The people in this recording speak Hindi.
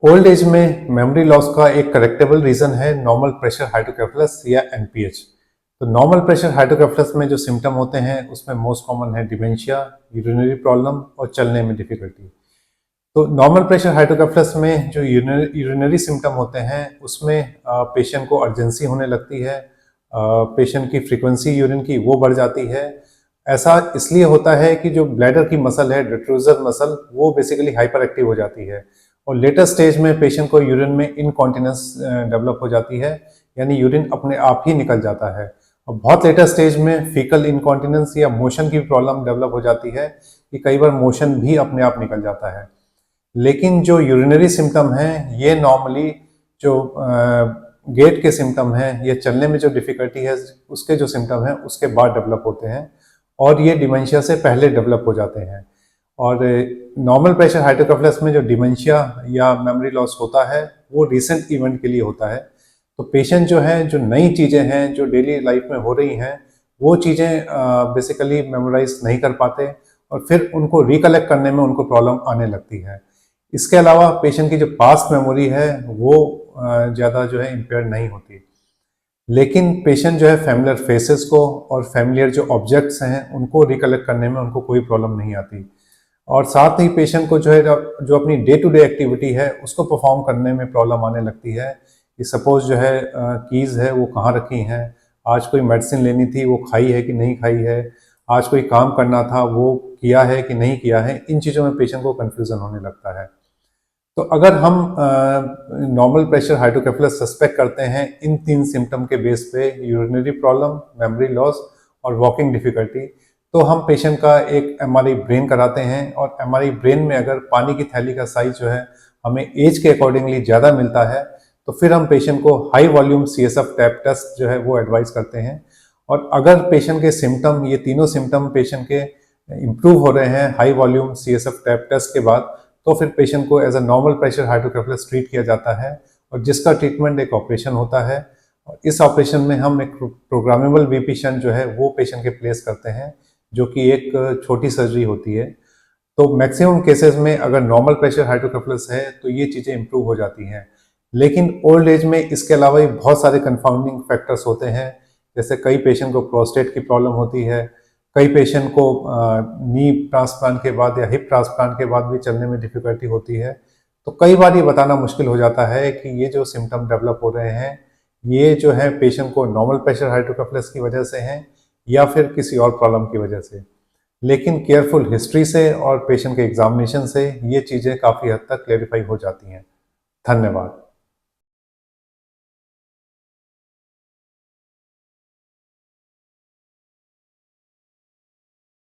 ओल्ड एज में मेमोरी लॉस का एक करेक्टेबल रीजन है नॉर्मल प्रेशर हाइड्रोकेफलस या एनपीएच। तो नॉर्मल प्रेशर हाइड्रोकेफलस में जो सिम्टम होते हैं उसमें मोस्ट कॉमन है डिमेंशिया, यूरिनरी प्रॉब्लम और चलने में डिफिकल्टी। तो नॉर्मल प्रेशर हाइड्रोकेफलस में जो यूरिनरी सिम्टम होते हैं उसमें पेशेंट को अर्जेंसी होने लगती है, पेशेंट की फ्रीक्वेंसी यूरिन की वो बढ़ जाती है। ऐसा इसलिए होता है कि जो ब्लैडर की मसल है, डिफ्यूजर मसल, वो बेसिकली हाइपर एक्टिव हो जाती है और लेटर स्टेज में पेशेंट को यूरिन में इनकॉन्टिनेंस डेवलप हो जाती है, यानी यूरिन अपने आप ही निकल जाता है। और बहुत लेटर स्टेज में फीकल इनकॉन्टिनेंस या मोशन की प्रॉब्लम डेवलप हो जाती है कि कई बार मोशन भी अपने आप निकल जाता है। लेकिन जो यूरिनरी सिम्टम हैं ये नॉर्मली जो गेट के सिम्टम हैं या चलने में जो डिफिकल्टी है उसके जो सिम्टम हैं उसके बाद डेवलप होते हैं और ये डिमेंशिया से पहले डेवलप हो जाते हैं। और नॉर्मल प्रेशर हाइड्रोकेफलस में जो डिमेंशिया या मेमोरी लॉस होता है वो रिसेंट इवेंट के लिए होता है। तो पेशेंट जो है, जो नई चीज़ें हैं जो डेली लाइफ में हो रही हैं वो चीज़ें बेसिकली मेमोराइज नहीं कर पाते और फिर उनको रिकलेक्ट करने में उनको प्रॉब्लम आने लगती है। इसके अलावा पेशेंट की जो पास्ट मेमोरी है वो ज़्यादा जो है इम्पेयर नहीं होती। लेकिन पेशेंट जो है फैमिलियर फेसेस को और फैमिलियर जो ऑब्जेक्ट्स हैं उनको रिकलेक्ट करने में उनको कोई प्रॉब्लम नहीं आती। और साथ ही पेशेंट को जो है जो अपनी डे टू डे एक्टिविटी है उसको परफॉर्म करने में प्रॉब्लम आने लगती है कि सपोज जो है कीज़ है वो कहाँ रखी हैं, आज कोई मेडिसिन लेनी थी वो खाई है कि नहीं खाई है, आज कोई काम करना था वो किया है कि नहीं किया है। इन चीज़ों में पेशेंट को कन्फ्यूज़न होने लगता है। तो अगर हम नॉर्मल प्रेशर हाइड्रोकेफलस सस्पेक्ट करते हैं इन 3 सिम्टम के बेस पे, यूरिनरी प्रॉब्लम, मेमोरी लॉस और वॉकिंग डिफिकल्टी, तो हम पेशेंट का एक एमआरआई ब्रेन कराते हैं और एमआरआई ब्रेन में अगर पानी की थैली का साइज जो है हमें एज के अकॉर्डिंगली ज़्यादा मिलता है तो फिर हम पेशेंट को high volume CSF tap test जो है वो एडवाइस करते हैं। और अगर पेशेंट के सिम्टम, ये तीनों सिम्टम पेशेंट के इम्प्रूव हो रहे हैं high volume CSF tap test के बाद, तो फिर पेशेंट को as a normal pressure hydrocephalus treat किया जाता है और जिसका ट्रीटमेंट एक ऑपरेशन होता है। और इस ऑपरेशन में हम एक प्रोग्रामेबल वीपी शंट जो है वो पेशेंट के प्लेस करते हैं, जो कि एक छोटी सर्जरी होती है। तो मैक्सिमम केसेस में अगर नॉर्मल प्रेशर हाइड्रोकेफलस है तो ये चीज़ें इंप्रूव हो जाती हैं। लेकिन ओल्ड एज में इसके अलावा भी बहुत सारे कंफाउंडिंग फैक्टर्स होते हैं, जैसे कई पेशेंट को प्रोस्टेट की प्रॉब्लम होती है, कई पेशेंट को नी ट्रांसप्लांट के बाद या हिप ट्रांसप्लांट के बाद भी चलने में डिफिकल्टी होती है। तो कई बार ये बताना मुश्किल हो जाता है कि ये जो सिम्टम डेवलप हो रहे हैं ये जो है पेशेंट को नॉर्मल प्रेशर हाइड्रोकेफलस की वजह से हैं या फिर किसी और प्रॉब्लम की वजह से। लेकिन केयरफुल हिस्ट्री से और पेशेंट के एग्जामिनेशन से ये चीज़ें काफ़ी हद तक क्लेरिफाई हो जाती हैं। धन्यवाद।